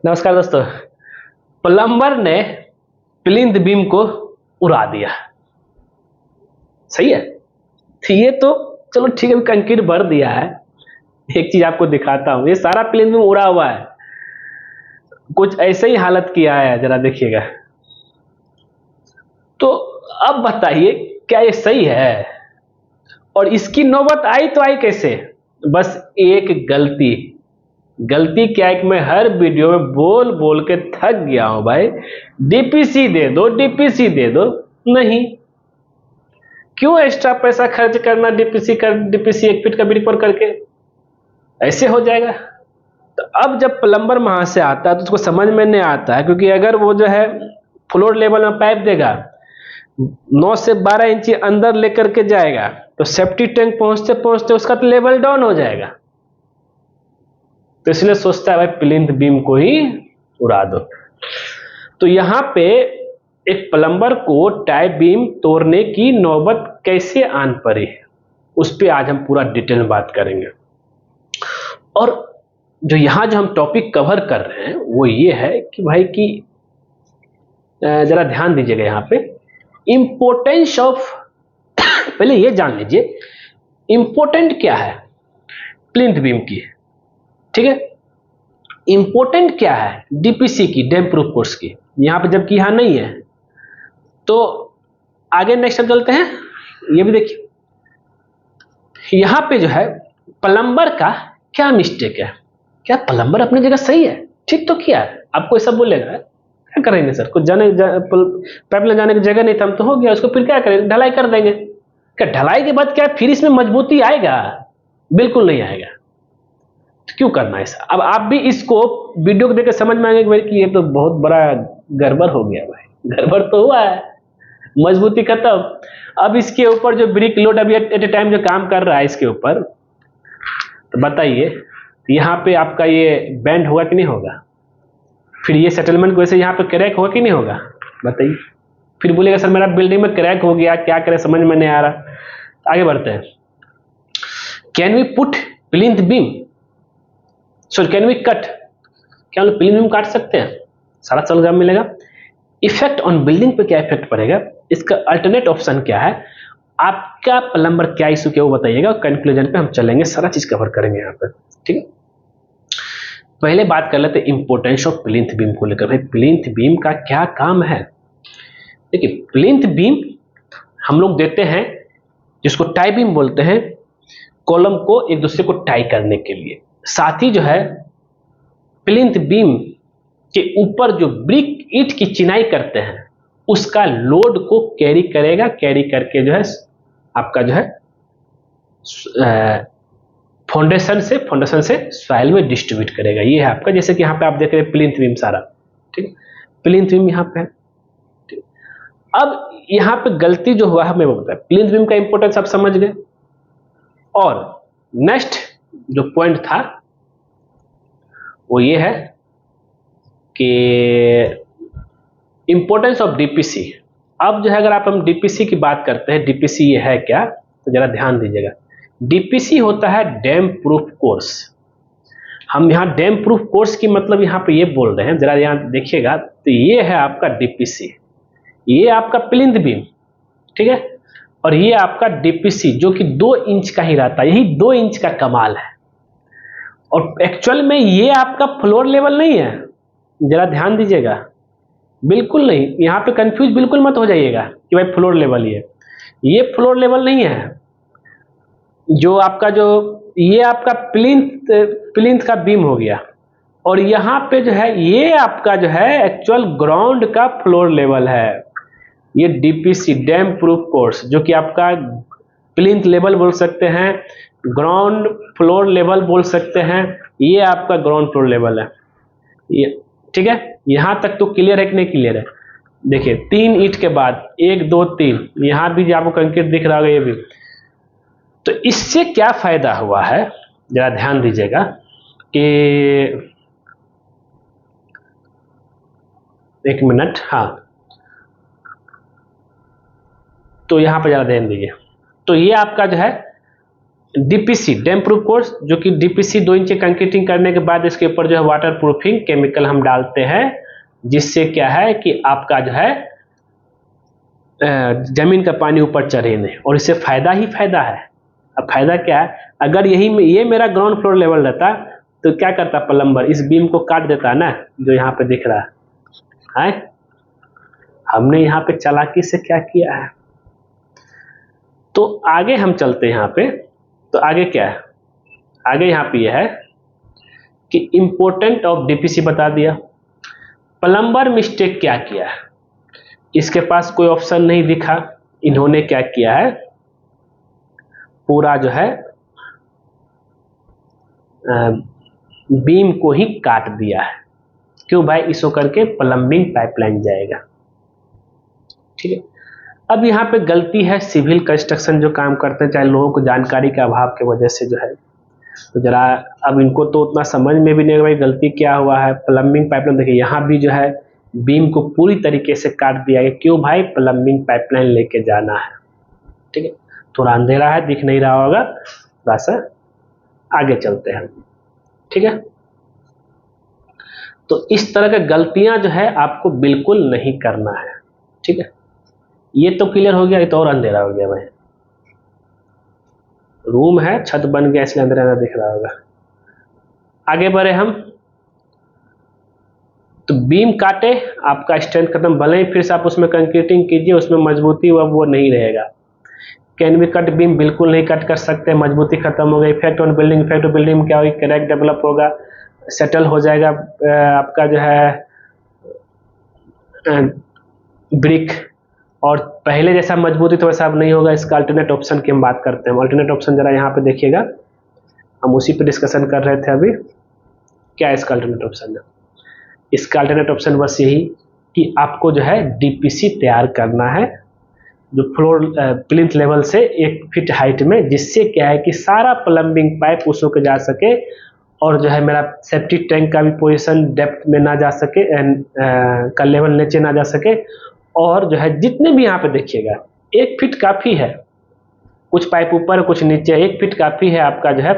नमस्कार दोस्तों। प्लम्बर ने प्लिंथ बीम को उड़ा दिया। सही है। तो ये तो चलो ठीक है, कंक्रीट भर दिया है। एक चीज आपको दिखाता हूं, ये सारा प्लिंथ बीम उड़ा हुआ है। कुछ ऐसे ही हालत किया है, जरा देखिएगा। तो अब बताइए क्या ये सही है? और इसकी नौबत आई तो आई कैसे? बस एक गलती। गलती क्या है कि मैं हर वीडियो में बोल बोल के थक गया हूं भाई। डीपीसी दे दो, डीपीसी दे दो। नहीं, क्यों एक्स्ट्रा पैसा खर्च करना डीपीसी 1 फीट का ब्रिक पर करके? ऐसे हो जाएगा। तो अब जब प्लम्बर वहां से आता है तो उसको समझ में नहीं आता है, क्योंकि अगर वो जो है फ्लोर लेवल में पाइप देगा, 9 से 12 इंची अंदर लेकर के जाएगा, तो सेफ्टी टैंक पहुंचते पहुंचते उसका तो लेवल डाउन हो जाएगा। तो इसलिए सोचता है भाई प्लिंथ बीम को ही उड़ा दो। तो यहां पे एक प्लम्बर को टाई बीम तोड़ने की नौबत कैसे आन पड़ी, उस पर आज हम पूरा डिटेल में बात करेंगे। और जो हम टॉपिक कवर कर रहे हैं वो ये है कि भाई कि जरा ध्यान दीजिएगा यहाँ पे इंपोर्टेंस ऑफ पहले ये जान लीजिए इंपोर्टेंट क्या है प्लिंथ बीम की। ठीक है, इंपोर्टेंट क्या है डीपीसी की, डैम प्रूफ कोर्स की। यहाँ पे जबकि यहाँ नहीं है, तो आगे नेक्स्ट स्टेप चलते हैं। ये भी देखिए, यहाँ पे जो है प्लम्बर का क्या मिस्टेक है। क्या प्लम्बर अपनी जगह सही है, ठीक तो किया है। आपको ऐसा बोलेगा क्या करेंगे सर, कुछ पाइप ले जाने की जगह नहीं था, हम तो हो गया उसको, फिर क्या करेंगे, ढलाई कर देंगे। क्या ढलाई के बाद क्या फिर इसमें मजबूती आएगा? बिल्कुल नहीं आएगा। तो क्यों करना ऐसा? अब आप भी इसको वीडियो को देख समझ में आएंगे कि ये तो बहुत बड़ा गड़बड़ हो गया भाई। गड़बड़ तो हुआ है, मजबूती खत्म। अब इसके ऊपर जो ब्रिक लोड अभी एट ए टाइम जो काम कर रहा है इसके ऊपर, तो बताइए यहाँ पे आपका ये बैंड होगा कि नहीं होगा? फिर ये सेटलमेंट की वजह से यहाँ पे क्रैक होगा कि नहीं होगा? बताइए। फिर बोलेगा सर मेरा बिल्डिंग में क्रैक हो गया, क्या करें समझ में नहीं आ रहा। आगे बढ़ते हैं। Can we put plinth beam, so can we cut, क्या हम प्लिंथ बीम काट सकते हैं? सारा सलग्राम मिलेगा। इफेक्ट ऑन बिल्डिंग पे क्या इफेक्ट पड़ेगा, इसका अल्टरनेट ऑप्शन क्या है, आपका प्लम्बर क्या इशू क्या वो बताइएगा। कंक्लूजन पे हम चलेंगे, सारा चीज कवर करेंगे यहाँ पे। ठीक है, पहले बात कर लेते हैं इंपोर्टेंस ऑफ प्लिंथ बीम को लेकर। भाई प्लिंथ बीम का क्या काम है? देखिए प्लिंथ बीम हम लोग देते हैं, जिसको टाई बीम बोलते हैं, कॉलम को एक दूसरे को टाई करने के लिए। साथ ही जो है प्लिंथ बीम के ऊपर जो ब्रिक ईंट की चिनाई करते हैं उसका लोड को कैरी करेगा, कैरी करके जो है आपका जो है फाउंडेशन से सॉइल में डिस्ट्रीब्यूट करेगा। ये है आपका, जैसे कि यहाँ पे आप देख रहे हैं प्लिंथ बीम सारा। ठीक, प्लिंथ बीम यहाँ पे है। अब यहाँ पे गलती जो हुआ हमें वो बताया। प्लिंथ बीम का इंपोर्टेंस आप समझ गए। और नेक्स्ट जो पॉइंट था वो ये है कि इंपोर्टेंस ऑफ डीपीसी। अब जो है अगर आप हम डीपीसी की बात करते हैं, डीपीसी ये है क्या, तो जरा ध्यान दीजिएगा। डीपीसी होता है डैम प्रूफ कोर्स। हम यहाँ डैम प्रूफ कोर्स की मतलब यहाँ पे ये बोल रहे हैं, जरा यहाँ देखिएगा। तो ये है आपका डीपीसी, ये आपका प्लिंथ बीम, ठीक है, और ये आपका डीपीसी जो कि 2 इंच का ही रहता है। यही 2 इंच का कमाल है। और एक्चुअल में ये आपका फ्लोर लेवल नहीं है, जरा ध्यान दीजिएगा। बिल्कुल नहीं, यहाँ पे कंफ्यूज बिल्कुल मत हो जाइएगा कि भाई फ्लोर लेवल ये फ्लोर लेवल नहीं है। जो आपका जो ये आपका प्लिंथ का बीम हो गया, और यहाँ पे जो है ये आपका जो है एक्चुअल ग्राउंड का फ्लोर लेवल है। ये डीपीसी डैम प्रूफ कोर्स जो कि आपका प्लिंथ लेवल बोल सकते हैं, ग्राउंड फ्लोर लेवल बोल सकते हैं, ये आपका ग्राउंड फ्लोर लेवल है ये। ठीक है, यहां तक तो क्लियर है कि नहीं क्लियर है? देखिए 3 ईंट के बाद 1 2 3, यहां भी आपको कंक्रीट दिख रहा होगा ये भी। तो इससे क्या फायदा हुआ है जरा ध्यान दीजिएगा कि एक मिनट, हाँ, तो यहां पर जरा ध्यान दीजिए। तो ये आपका जो है डीपीसी डैम प्रूफ कोर्स, जो कि डीपीसी 2 इंच कंक्रीटिंग करने के बाद इसके ऊपर जो है वाटर प्रूफिंग केमिकल हम डालते हैं, जिससे क्या है कि आपका जो है जमीन का पानी ऊपर चढ़े नहीं, और इससे फायदा ही फायदा है। अब फायदा क्या है, अगर ये मेरा ग्राउंड फ्लोर लेवल रहता तो क्या करता प्लम्बर, इस बीम को काट देता ना, जो यहाँ पे दिख रहा है। हमने यहाँ पे चालाकी से क्या किया है। तो आगे हम चलते हैं यहाँ पे, तो आगे क्या है, आगे यहाँ पे यह है कि इंपोर्टेंट ऑफ डीपीसी बता दिया। प्लम्बर मिस्टेक क्या किया है, इसके पास कोई ऑप्शन नहीं दिखा, इन्होंने क्या किया है, पूरा जो है बीम को ही काट दिया है। क्यों भाई, इसको करके प्लम्बिंग पाइपलाइन जाएगा। ठीक है, अब यहाँ पे गलती है सिविल कंस्ट्रक्शन जो काम करते हैं, चाहे लोगों को जानकारी के अभाव की वजह से जो है, तो जरा अब इनको तो उतना समझ में भी नहीं भाई गलती क्या हुआ है। प्लम्बिंग पाइपलाइन देखिए यहाँ भी जो है बीम को पूरी तरीके से काट दिया है। क्यों भाई, प्लम्बिंग पाइपलाइन लेके जाना है। ठीक है, थोड़ा अंधेरा है, दिख नहीं रहा होगा, थोड़ा सा आगे चलते हैं। ठीक है, तो इस तरह की गलतियां जो है आपको बिल्कुल नहीं करना है। ठीक है, ये तो क्लियर हो गया, ये तो और अंधेरा हो गया भाई। रूम है, छत बन गया इसलिए अंधेरा दिख रहा होगा। आगे बढ़े हम, तो बीम काटे, आपका स्ट्रेंथ खत्म, भले ही फिर से आप उसमें कंक्रीटिंग कीजिए, उसमें मजबूती वो नहीं रहेगा। कैन बी कट बीम बिल्कुल नहीं कट कर सकते, मजबूती खत्म हो गई। Effect on building, effect on building में क्या होगी, क्रैक डेवलप होगा, सेटल हो जाएगा आपका जो है ब्रिक, और पहले जैसा मजबूती तो वैसा अब नहीं होगा। इसका अल्टरनेट ऑप्शन की हम बात करते हैं। अल्टरनेट ऑप्शन जरा यहाँ पे देखिएगा, हम उसी पे डिस्कशन कर रहे थे अभी। क्या है इसका अल्टरनेट ऑप्शन है, इसका अल्टरनेट ऑप्शन बस यही कि आपको जो है डीपीसी तैयार करना है, जो फ्लोर प्लिंथ लेवल से 1 फीट हाइट में, जिससे क्या है कि सारा प्लम्बिंग पाइप उस होकर जा सके, और जो है मेरा सेप्टी टैंक का भी पोजीशन डेप्थ में ना जा सके, का लेवल नीचे ना जा सके, और जो है जितने भी यहाँ पे देखिएगा 1 फीट काफी है, कुछ पाइप ऊपर कुछ नीचे, 1 फीट काफी है आपका जो है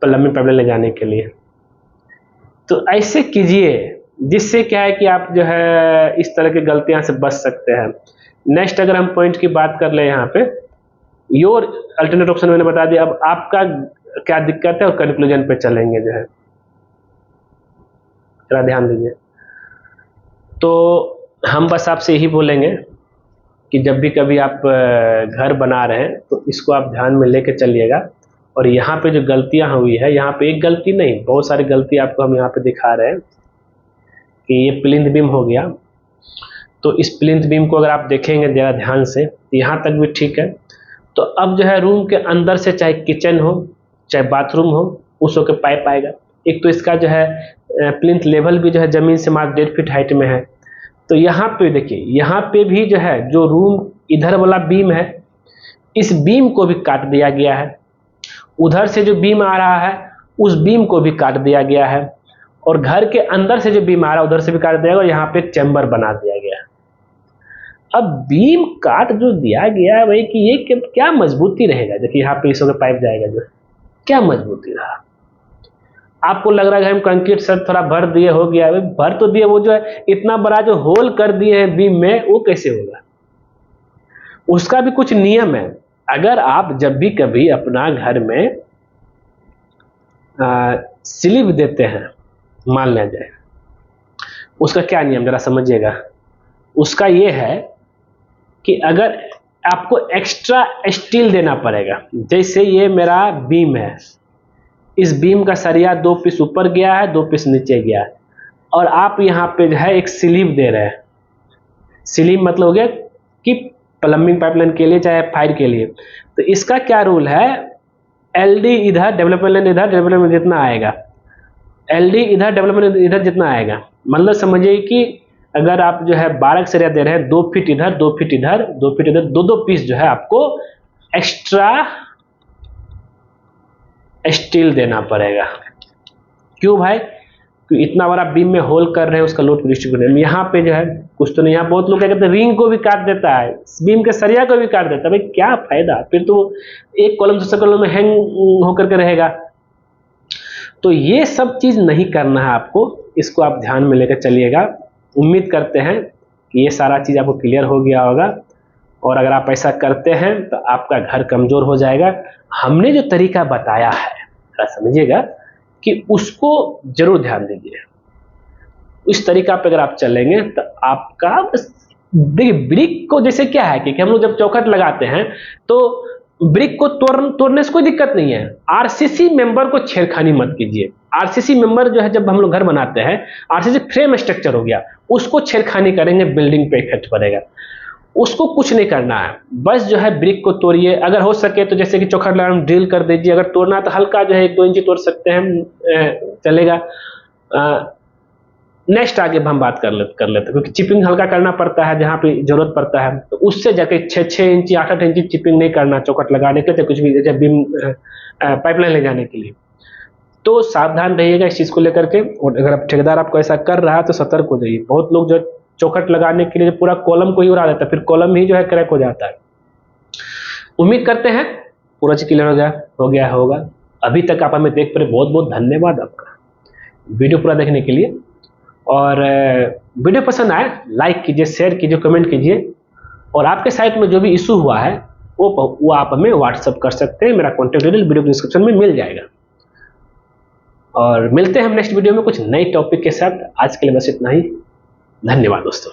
प्लम्बिंग पाइपलाइन ले जाने के लिए। तो ऐसे कीजिए जिससे क्या है कि आप जो है इस तरह की गलतियां से बच सकते हैं। नेक्स्ट अगर हम पॉइंट की बात कर ले, यहाँ पे योर अल्टरनेट ऑप्शन मैंने बता दिया। अब आपका क्या दिक्कत है और कंक्लूजन पे चलेंगे जो है, जरा ध्यान दीजिए। तो हम बस आपसे यही बोलेंगे कि जब भी कभी आप घर बना रहे हैं तो इसको आप ध्यान में लेके चलिएगा। और यहाँ पे जो गलतियां हुई है, यहाँ पे एक गलती नहीं बहुत सारी गलती आपको हम यहाँ पे दिखा रहे हैं कि ये प्लिंथ बीम हो गया। तो इस प्लिंथ बीम को अगर आप देखेंगे जरा ध्यान से, यहाँ तक भी ठीक है। तो अब जो है रूम के अंदर से, चाहे किचन हो चाहे बाथरूम हो, उस के पाइप आएगा। एक तो इसका जो है प्लिंथ लेवल भी जो है जमीन से मात्र 1.5 फीट हाइट में है। तो यहाँ पे देखिए, यहाँ पे भी जो है जो रूम इधर वाला बीम है, इस बीम को भी काट दिया गया है। उधर से जो बीम आ रहा है उस बीम को भी काट दिया गया है, और घर के अंदर से जो बीम आ रहा है उधर से भी काट दिया गया, और यहाँ पे चैम्बर बना दिया गया है। अब बीम काट जो दिया गया है भाई कि ये क्या मजबूती रहेगा, देखिए यहाँ पे इसको पाइप जाएगा, जो क्या मजबूती रहा। आपको लग रहा है हम कंक्रीट सर थोड़ा भर दिए हो गया, भर तो दिए, वो जो है इतना बड़ा जो होल कर दिए हैं बीम में, वो कैसे होगा। उसका भी कुछ नियम है। अगर आप जब भी कभी अपना घर में स्लिप देते हैं, मान लिया जाए, उसका क्या नियम जरा समझिएगा। उसका ये है कि अगर आपको एक्स्ट्रा स्टील देना पड़ेगा, जैसे ये मेरा बीम है, इस बीम का सरिया 2 पीस ऊपर गया है 2 पीस नीचे गया है, और आप यहाँ पे जो है एक स्लिप दे रहे हैं। स्लिप मतलब हो गया कि प्लम्बिंग पाइपलाइन के लिए चाहे फायर के लिए। तो इसका क्या रूल है, एलडी इधर, डेवलपमेंट इधर, डेवलपमेंट जितना आएगा, एलडी इधर, डेवलपमेंट इधर जितना आएगा, मतलब समझिए कि अगर आप जो है 12 सरिया दे रहे हैं, 2 फीट इधर 2 फीट इधर 2 फीट इधर, 2-2 पीस जो है आपको एक्स्ट्रा स्टील देना पड़ेगा। क्यों भाई, कि इतना बड़ा बीम में होल कर रहे हैं उसका लोड डिस्ट्रीब्यूट। यहाँ पे जो है कुछ तो नहीं, यहाँ बहुत लोग क्या कहते हैं रिंग को भी काट देता है, बीम के सरिया को भी काट देता है। भाई क्या फायदा, फिर तो एक कॉलम दूसरे कॉलम में हैंग होकर के रहेगा। तो ये सब चीज नहीं करना है आपको, इसको आप ध्यान में लेकर चलिएगा। उम्मीद करते हैं कि ये सारा चीज आपको क्लियर हो गया होगा, और अगर आप ऐसा करते हैं तो आपका घर कमजोर हो जाएगा। हमने जो तरीका बताया है थोड़ा समझिएगा कि उसको जरूर ध्यान दीजिए। इस तरीका पे अगर आप चलेंगे तो आपका देखिए ब्रिक को जैसे क्या है कि हम लोग जब चौखट लगाते हैं तो ब्रिक को तोड़ने से कोई दिक्कत नहीं है, आरसीसी मेंबर को छेड़खानी मत कीजिए। आरसीसी मेंबर जो है जब हम लोग घर बनाते हैं, आरसीसी फ्रेम स्ट्रक्चर हो गया, उसको छेड़खानी करेंगे बिल्डिंग पे इफेक्ट पड़ेगा। उसको कुछ नहीं करना है, बस जो है ब्रिक को तोड़िए। अगर हो सके तो जैसे कि चौखट लगाना ड्रिल कर दीजिए, अगर तोड़ना तो हल्का जो है 1-2 इंच तोड़ सकते हैं, चलेगा। नेक्स्ट आगे हम बात कर लेते हैं, क्योंकि चिपिंग हल्का करना पड़ता है जहाँ पे जरूरत पड़ता है, तो उससे जाके 6-6 इंच 8-8 इंच चिपिंग नहीं करना चौखट लगाने के, तो कुछ भी जैसे बीम पाइपलाइन ले जाने के लिए। तो सावधान रहिएगा इस चीज को लेकर के। और अगर आप ठेकेदार आपको ऐसा कर रहा है तो सतर्क हो जाइए। बहुत लोग जो चौखट लगाने के लिए पूरा कॉलम को ही उड़ा देता है, फिर कॉलम ही जो है क्रैक हो जाता है। उम्मीद करते हैं पूरा चीज क्लियर हो गया होगा। अभी तक आप हमें देख पा रहे, बहुत बहुत धन्यवाद आपका वीडियो पूरा देखने के लिए। और वीडियो पसंद आए लाइक कीजिए, शेयर कीजिए, कमेंट कीजिए। और आपके साइट में जो भी इशू हुआ है वो आप हमें व्हाट्सअप कर सकते हैं। मेरा कॉन्टैक्ट डिटेल वीडियो डिस्क्रिप्शन में मिल जाएगा। और मिलते हैं हम नेक्स्ट वीडियो में कुछ नए टॉपिक के साथ। आज के लिए बस इतना ही। धन्यवाद दोस्तों।